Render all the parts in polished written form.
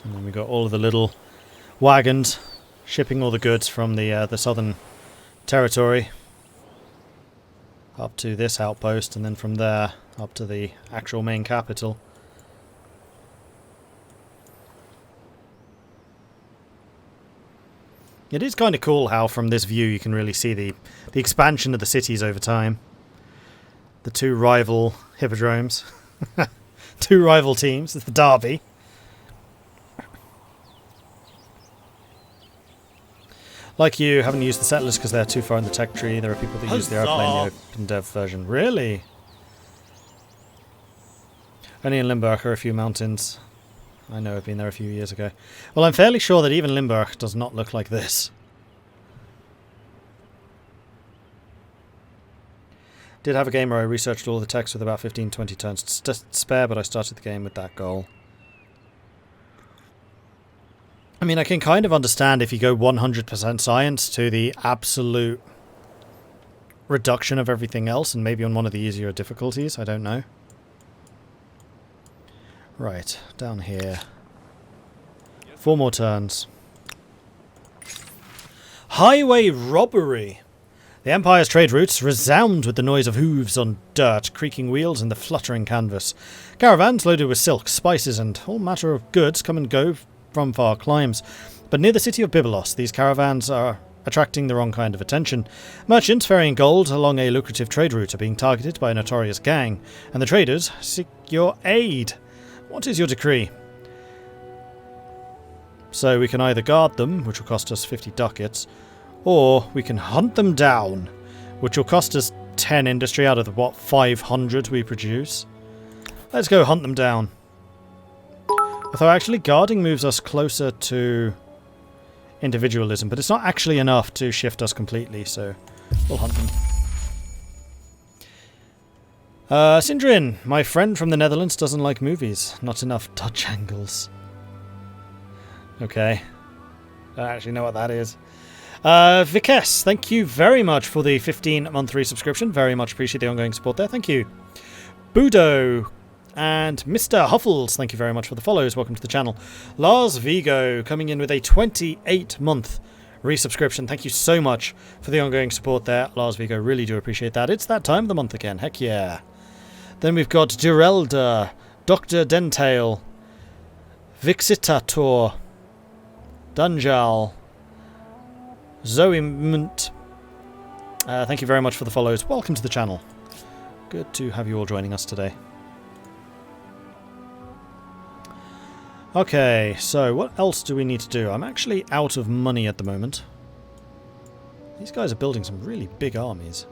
And then we've got all of the little wagons shipping all the goods from the southern territory up to this outpost, and then from there up to the actual main capital. It is kind of cool how from this view you can really see the expansion of the cities over time. The two rival hippodromes. Two rival teams. It's the derby. Like you, haven't used the settlers because they're too far in the tech tree. There are people that use the airplane, the OpenDev version. Really? Only in Limburg are a few mountains. I know, I've been there a few years ago. Well, I'm fairly sure that even Limburg does not look like this. Did have a game where I researched all the text with about 15-20 turns to spare, but I started the game with that goal. I mean, I can kind of understand if you go 100% science to the absolute reduction of everything else, and maybe on one of the easier difficulties, I don't know. Right, down here. 4 more turns. Highway robbery! The Empire's trade routes resound with the noise of hooves on dirt, creaking wheels and the fluttering canvas. Caravans loaded with silk, spices, and all matter of goods come and go from far climes. But near the city of Byblos, these caravans are attracting the wrong kind of attention. Merchants ferrying gold along a lucrative trade route are being targeted by a notorious gang, and the traders seek your aid. What is your decree? So we can either guard them, which will cost us 50 ducats, or we can hunt them down, which will cost us 10 industry out of the, what, 500 we produce. Let's go hunt them down. Although actually guarding moves us closer to individualism, but it's not actually enough to shift us completely, so we'll hunt them. Sindrin, my friend from the Netherlands, doesn't like movies. Not enough touch angles. Okay. I don't actually know what that is. Vikes, thank you very much for the 15-month resubscription. Very much appreciate the ongoing support there. Thank you. Budo and Mr. Huffles, thank you very much for the follows. Welcome to the channel. Lars Vigo coming in with a 28-month resubscription. Thank you so much for the ongoing support there. Lars Vigo, really do appreciate that. It's that time of the month again. Heck yeah. Then we've got Direlda, Dr. Dentail, Vixitator, Dunjal, Zoe Munt. Thank you very much for the follows. Welcome to the channel. Good to have you all joining us today. Okay, so what else do we need to do? I'm actually out of money at the moment. These guys are building some really big armies.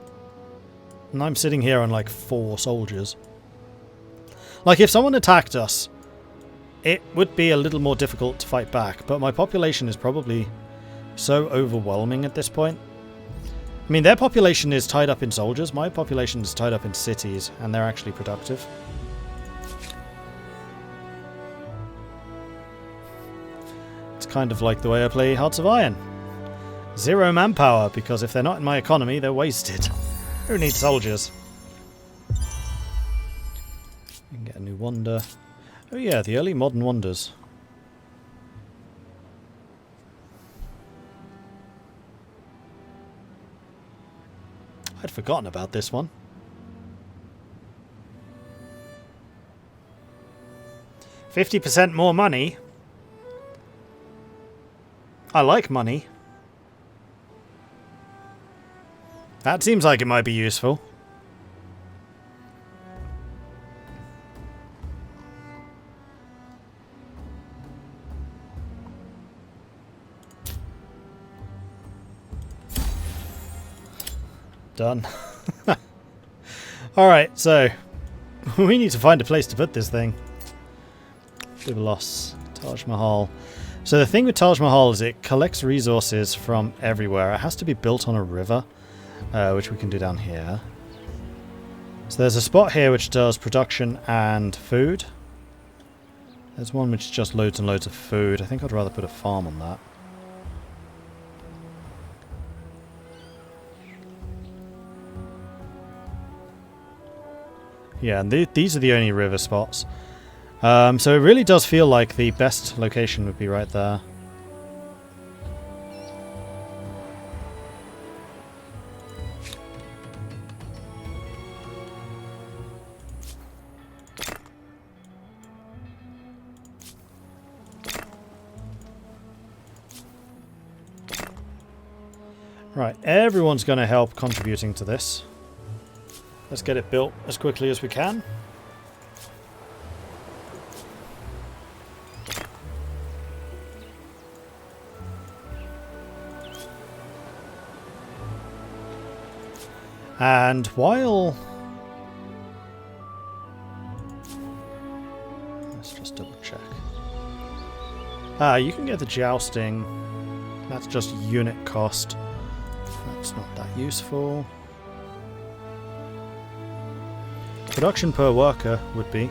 And I'm sitting here on like 4 soldiers. Like if someone attacked us, it would be a little more difficult to fight back, but my population is probably so overwhelming at this point. I mean, their population is tied up in soldiers, my population is tied up in cities, and they're actually productive. It's kind of like the way I play Hearts of Iron. 0 manpower, because if they're not in my economy, they're wasted. Who needs soldiers? We can get a new wonder. Oh yeah, the early modern wonders. I'd forgotten about this one. 50% more money. I like money. That seems like it might be useful. Done. Alright, so we need to find a place to put this thing. Byblos, Taj Mahal. So the thing with Taj Mahal is it collects resources from everywhere. It has to be built on a river, which we can do down here. So there's a spot here which does production and food. There's one which just loads and loads of food. I think I'd rather put a farm on that. Yeah, and these are the only river spots. So it really does feel like the best location would be right there. Right, everyone's going to help contributing to this. Let's get it built as quickly as we can. And while... Let's just double check. You can get the jousting. That's just unit cost. That's not that useful. Production per worker would be.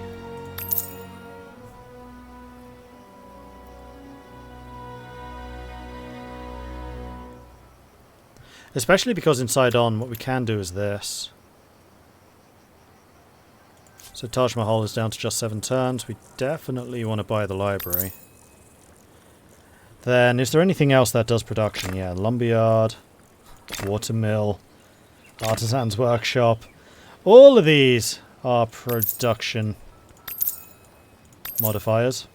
Especially because inside on, what we can do is this. So Taj Mahal is down to just 7 turns. We definitely want to buy the library. Then, is there anything else that does production? Yeah, lumberyard, watermill, artisan's workshop. All of these are production modifiers.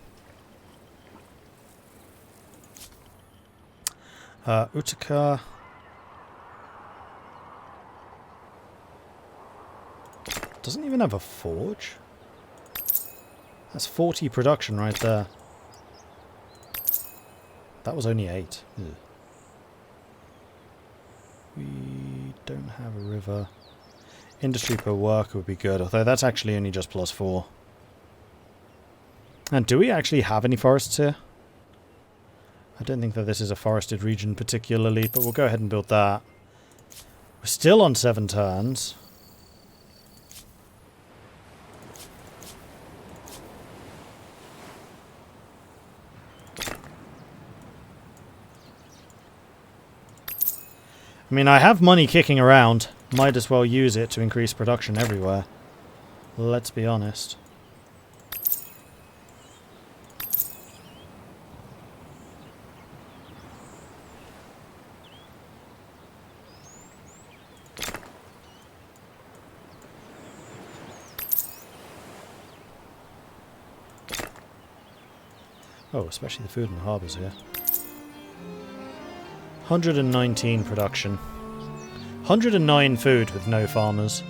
Utica. Doesn't even have a forge. That's 40 production right there. That was only 8. Ugh. We don't have a river. Industry per worker would be good, although that's actually only just +4. And do we actually have any forests here? I don't think that this is a forested region particularly, but we'll go ahead and build that. We're still on 7 turns. I mean, I have money kicking around. Might as well use it to increase production everywhere. Let's be honest. Oh, especially the food in the harbours here. 119 production. 109 food with no farmers.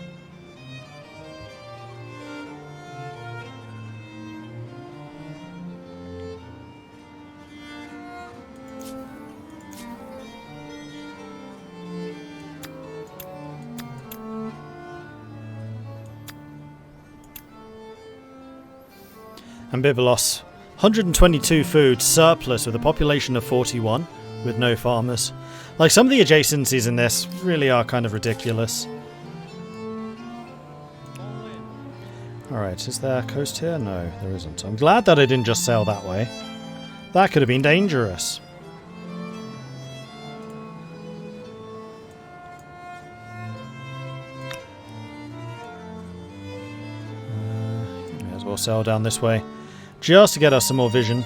Ambivalos. 122 food, surplus with a population of 41, with no farmers. Like, some of the adjacencies in this really are kind of ridiculous. Alright, is there a coast here? No, there isn't. I'm glad that I didn't just sail that way. That could have been dangerous. May as well sail down this way. Just to get us some more vision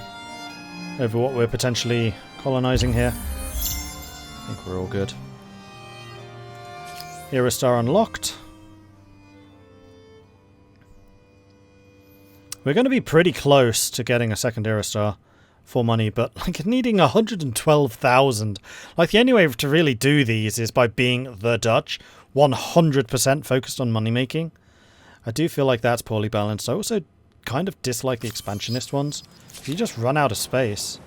over what we're potentially colonizing here. I think we're all good. Era Star unlocked. We're going to be pretty close to getting a second Era Star for money, but like needing 112,000. Like, the only way to really do these is by being the Dutch, 100% focused on money making. I do feel like that's poorly balanced. I also kind of dislike the expansionist ones. You just run out of space.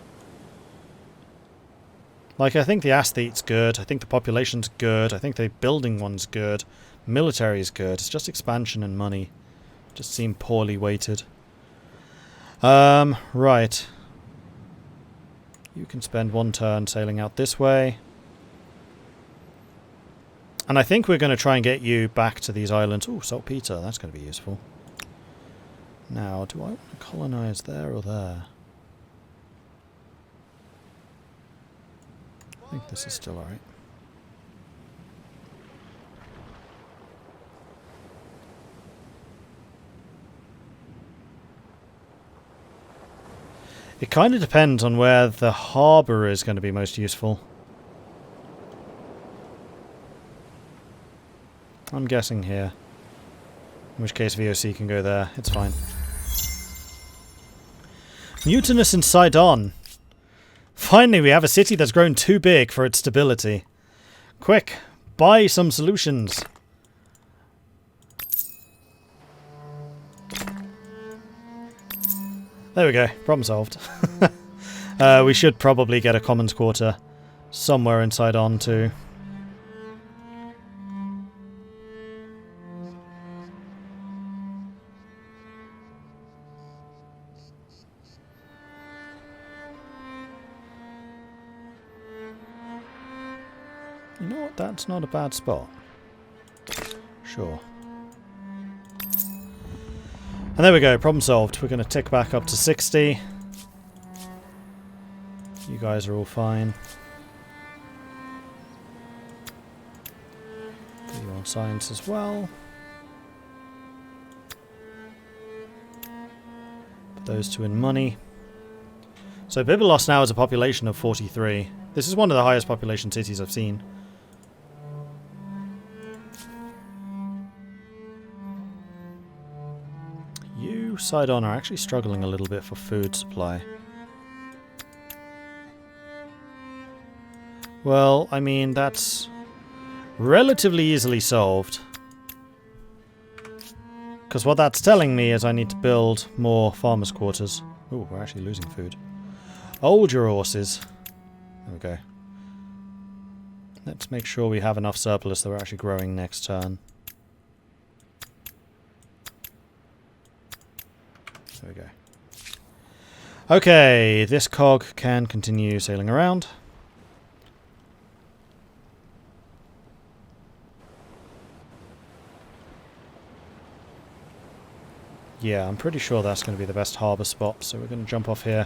Like, I think the aesthete's good, I think the population's good, I think the building one's good, military's good, it's just expansion and money. Just seem poorly weighted. Right. You can spend 1 turn sailing out this way. And I think we're going to try and get you back to these islands. Ooh, saltpeter, that's going to be useful. Now, do I want to colonize there or there? I think this is still alright. It kind of depends on where the harbour is going to be most useful. I'm guessing here. In which case VOC can go there. It's fine. Mutinous in Sidon. Finally, we have a city that's grown too big for its stability. Quick, buy some solutions. There we go. Problem solved. We should probably get a commons quarter somewhere in Sidon too. You know what? That's not a bad spot. Sure. And there we go. Problem solved. We're going to tick back up to 60. You guys are all fine. Put you on science as well. Put those two in money. So Byblos now has a population of 43. This is one of the highest population cities I've seen. You, Sidon, are actually struggling a little bit for food supply. Well, I mean, that's relatively easily solved. Because what that's telling me is I need to build more farmers' quarters. Ooh, we're actually losing food. Hold your horses. There we go. Let's make sure we have enough surplus that we're actually growing next turn. There we go. Okay, this cog can continue sailing around. Yeah, I'm pretty sure that's going to be the best harbour spot, so we're going to jump off here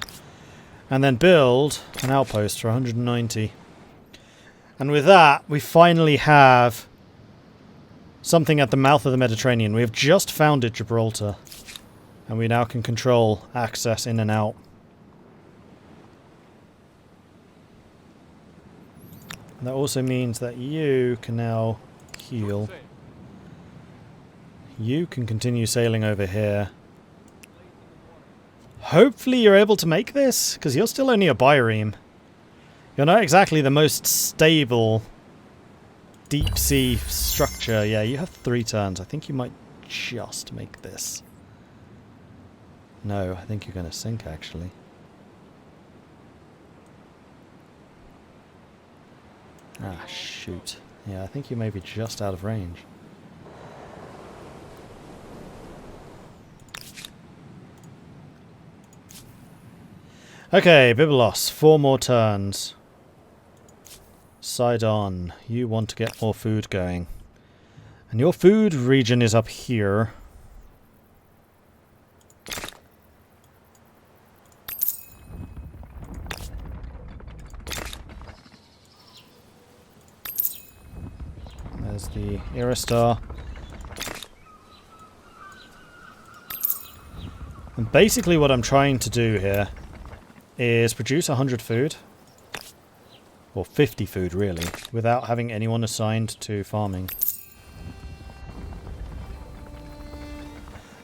and then build an outpost for 190. And with that, we finally have something at the mouth of the Mediterranean. We have just founded Gibraltar, and we now can control access in and out. And that also means that you can now heal. You can continue sailing over here. Hopefully you're able to make this, because you're still only a bireme. You're not exactly the most stable deep sea structure. Yeah, you have 3 turns. I think you might just make this. No, I think you're going to sink, actually. Ah, shoot. Yeah, I think you may be just out of range. Okay, Byblos, 4 more turns. Sidon, you want to get more food going. And your food region is up here. There's the Iristar. And basically what I'm trying to do here is produce 100 food, or 50 food really, without having anyone assigned to farming.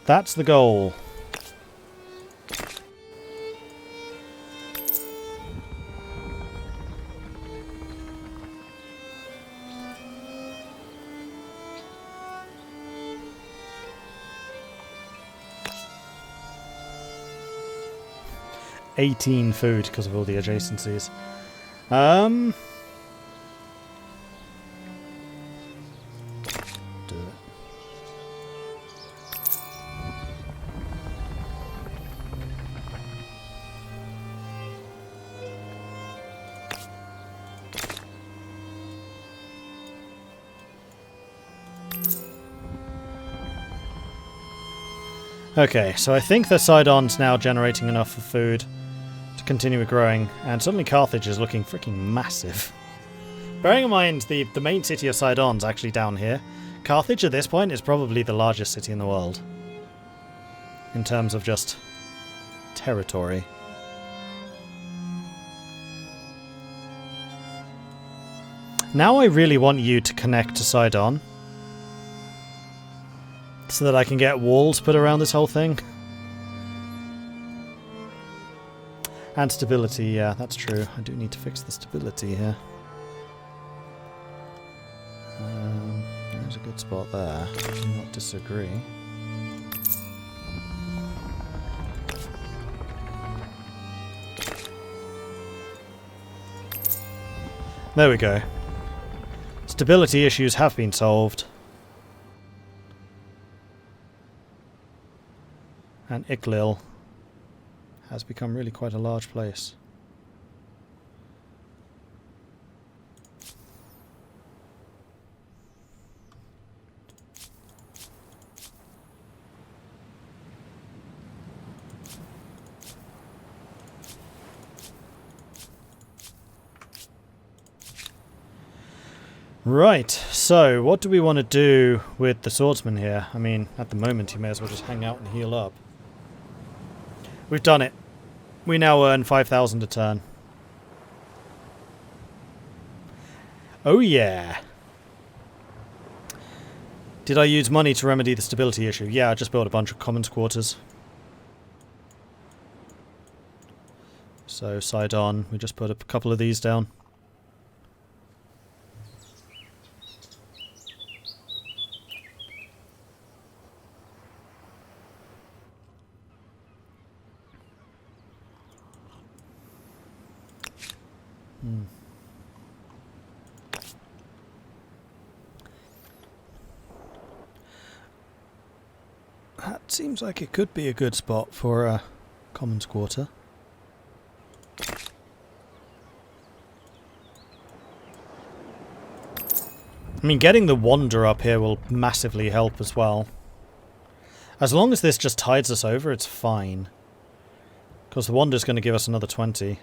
That's the goal. $18 food because of all the adjacencies. Do it. Okay, so I think the Sidon's now generating enough for food to continue growing, and suddenly Carthage is looking freaking massive. Bearing in mind the main city of Sidon's actually down here, Carthage at this point is probably the largest city in the world. In terms of just territory. Now I really want you to connect to Sidon. So that I can get walls put around this whole thing. And stability, yeah, that's true. I do need to fix the stability here. There's a good spot there. I do not disagree. There we go. Stability issues have been solved. And Iklil has become really quite a large place. Right, so what do we want to do with the swordsman here? I mean, at the moment he may as well just hang out and heal up. We've done it. We now earn 5,000 a turn. Oh yeah. Did I use money to remedy the stability issue? Yeah, I just built a bunch of commons quarters. So, Sidon, we just put a couple of these down. That seems like it could be a good spot for a commons quarter. I mean, getting the Wander up here will massively help as well. As long as this just tides us over, it's fine. Because the Wander's going to give us another 20.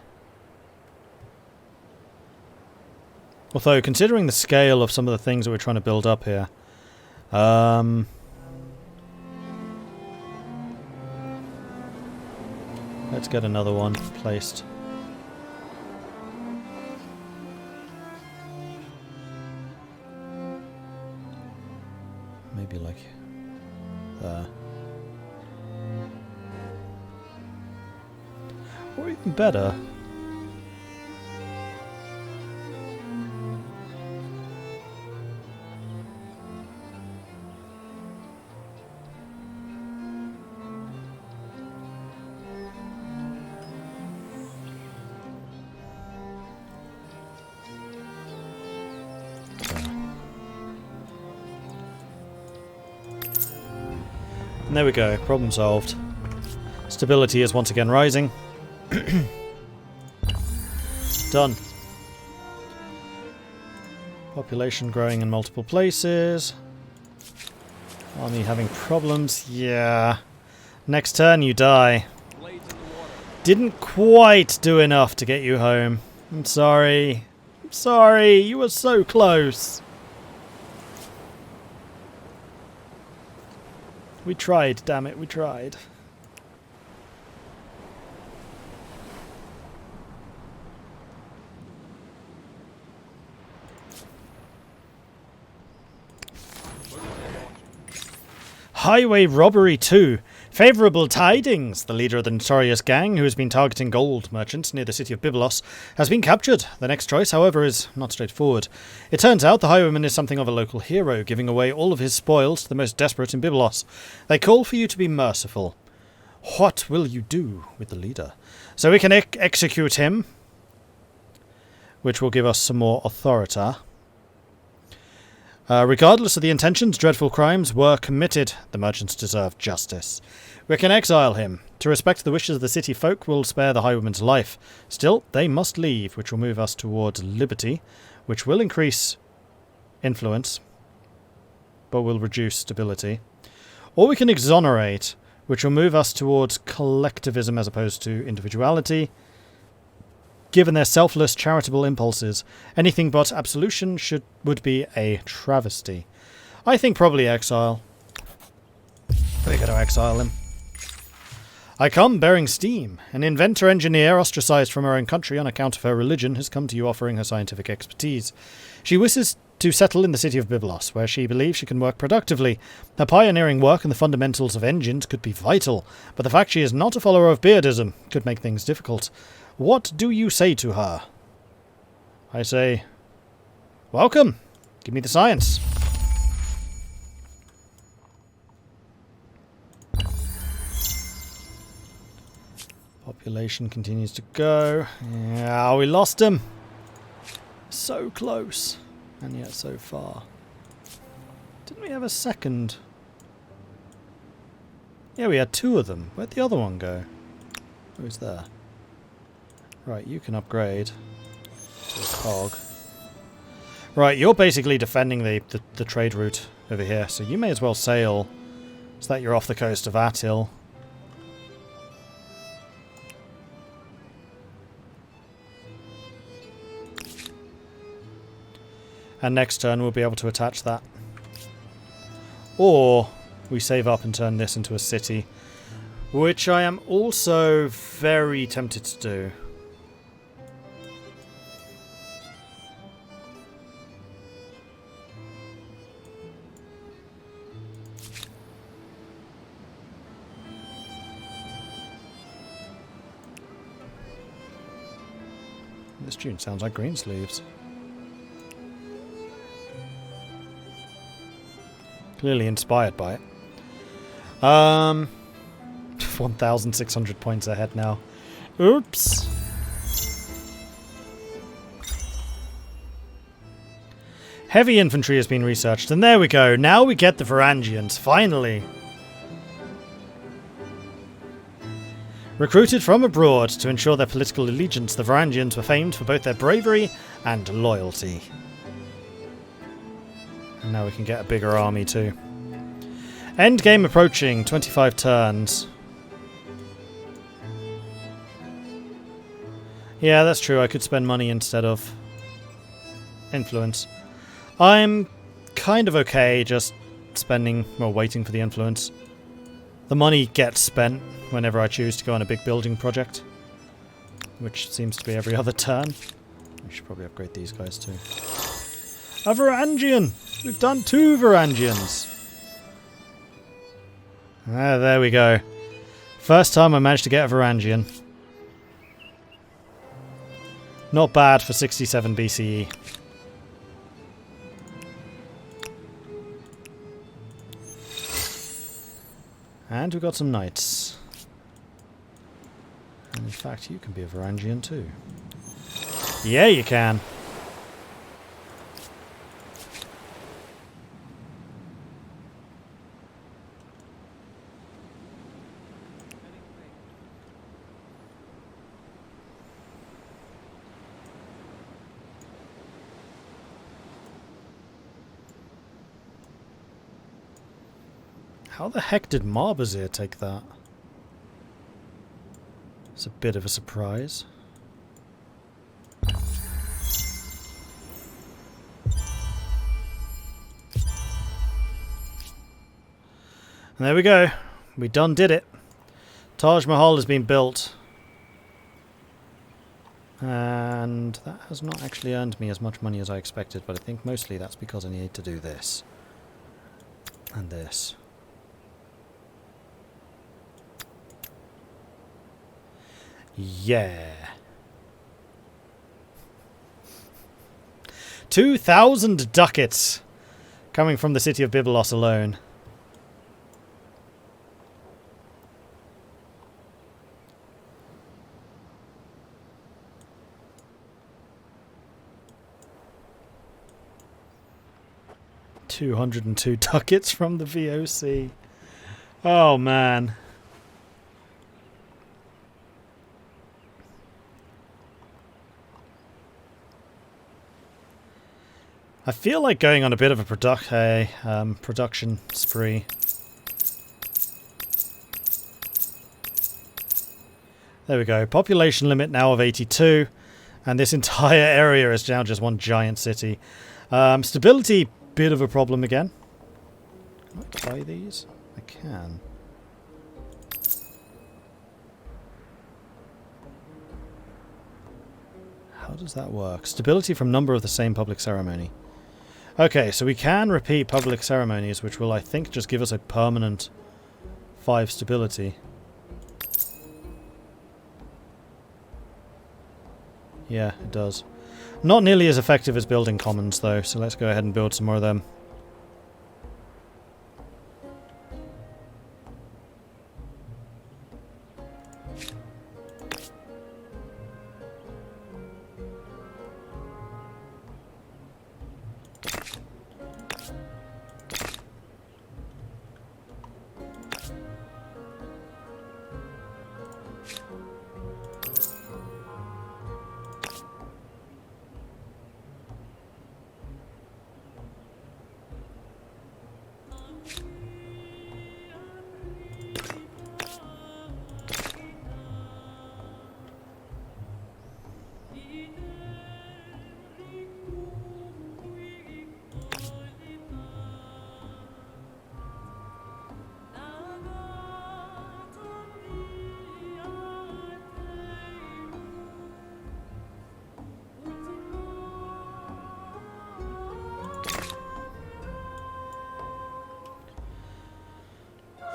Although, considering the scale of some of the things that we're trying to build up here, let's get another one placed. Maybe like there. Or even better. And there we go, problem solved. Stability is once again rising. Done. Population growing in multiple places. Army having problems, yeah. Next turn you die. Didn't quite do enough to get you home. I'm sorry. I'm sorry, you were so close. We tried, damn it, we tried. Highway Robbery 2. Favourable tidings! The leader of the notorious gang, who has been targeting gold merchants near the city of Byblos, has been captured. The next choice, however, is not straightforward. It turns out the highwayman is something of a local hero, giving away all of his spoils to the most desperate in Byblos. They call for you to be merciful. What will you do with the leader? So we can execute him, which will give us some more authority. Regardless of the intentions, dreadful crimes were committed. The merchants deserve justice. We can exile him. To respect the wishes of the city folk, will spare the highwayman's life. Still, they must leave, which will move us towards liberty, which will increase influence, but will reduce stability. Or we can exonerate, which will move us towards collectivism as opposed to individuality. Given their selfless, charitable impulses, anything but absolution would be a travesty. I think probably exile. We're going to exile him. I come bearing steam. An inventor-engineer ostracized from her own country on account of her religion has come to you offering her scientific expertise. She wishes to settle in the city of Byblos, where she believes she can work productively. Her pioneering work in the fundamentals of engines could be vital, but the fact she is not a follower of beardism could make things difficult. What do you say to her? I say, welcome. Give me the science. Population continues to go. Yeah, we lost him. So close. And yet so far. Didn't we have a second? Yeah, we had two of them. Where'd the other one go? Who's there? Right, you can upgrade to a cog. Right, you're basically defending the trade route over here, so you may as well sail so that you're off the coast of Attil. And next turn we'll be able to attach that. Or we save up and turn this into a city, which I am also very tempted to do. This tune sounds like Greensleeves. Clearly inspired by it. 1,600 points ahead now. Oops. Heavy infantry has been researched, and there we go. Now we get the Varangians, finally. Recruited from abroad to ensure their political allegiance, the Varangians were famed for both their bravery and loyalty. And now we can get a bigger army too. Endgame approaching, 25 turns. Yeah, that's true, I could spend money instead of influence. I'm kind of okay just spending, well, waiting for the influence. The money gets spent whenever I choose to go on a big building project, which seems to be every other turn. We should probably upgrade these guys too. A Varangian! We've done 2 Varangians. Ah, there we go. First time I managed to get a Varangian. Not bad for 67 BCE. And we've got some knights. And in fact, you can be a Varangian too. Yeah, you can. How the heck did Marbazir take that? It's a bit of a surprise. And there we go. We done did it. Taj Mahal has been built. And that has not actually earned me as much money as I expected, but I think mostly that's because I need to do this. And this. Yeah. 2,000 ducats coming from the city of Byblos alone. $202 ducats from the VOC. Oh man. I feel like going on a bit of a production spree. There we go. Population limit now of 82. And this entire area is now just one giant city. Stability, bit of a problem again. Can I buy these? I can. How does that work? Stability from number of the same public ceremony. Okay, so we can repeat public ceremonies, which will, I think, just give us a permanent 5 stability. Yeah, it does. Not nearly as effective as building commons, though, so let's go ahead and build some more of them.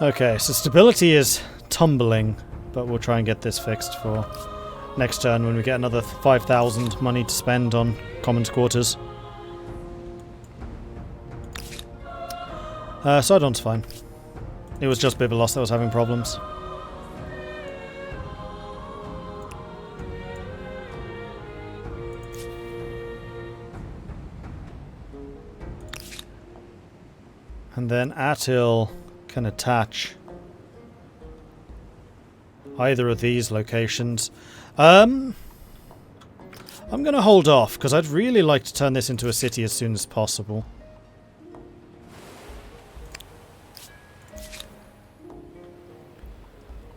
Okay, so stability is tumbling, but we'll try and get this fixed for next turn when we get another 5,000 money to spend on commons quarters. Sidon's fine. It was just Biblos that was having problems. And then Attil can attach either of these locations. I'm going to hold off, because I'd really like to turn this into a city as soon as possible.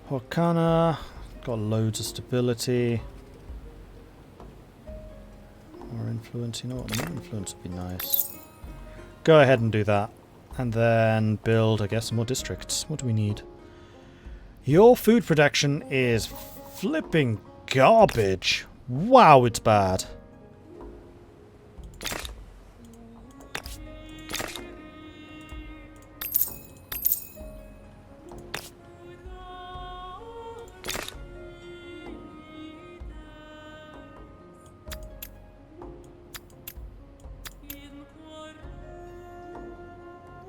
Horkana, got loads of stability. More influence, you know what, more influence would be nice. Go ahead and do that. And then build, I guess, more districts. What do we need? Your food production is flipping garbage. Wow, it's bad.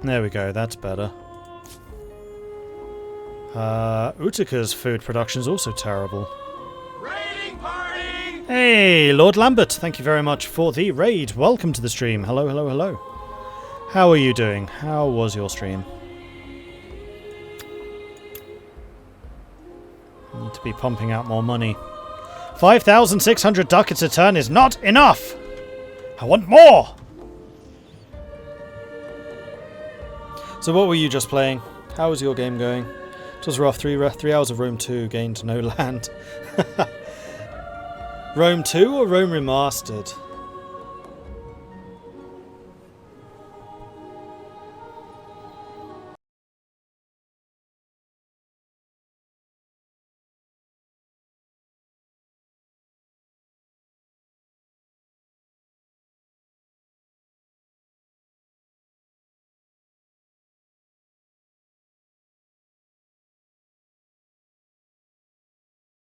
There we go, that's better. Utika's food production is also terrible. Raiding party! Hey, Lord Lambert, thank you very much for the raid. Welcome to the stream. Hello, hello, hello. How are you doing? How was your stream? Need to be pumping out more money. 5,600 ducats a turn is not enough! I want more! So what were you just playing? How was your game going? It was rough. 3 hours of Rome 2 gained no land. Rome 2 or Rome Remastered?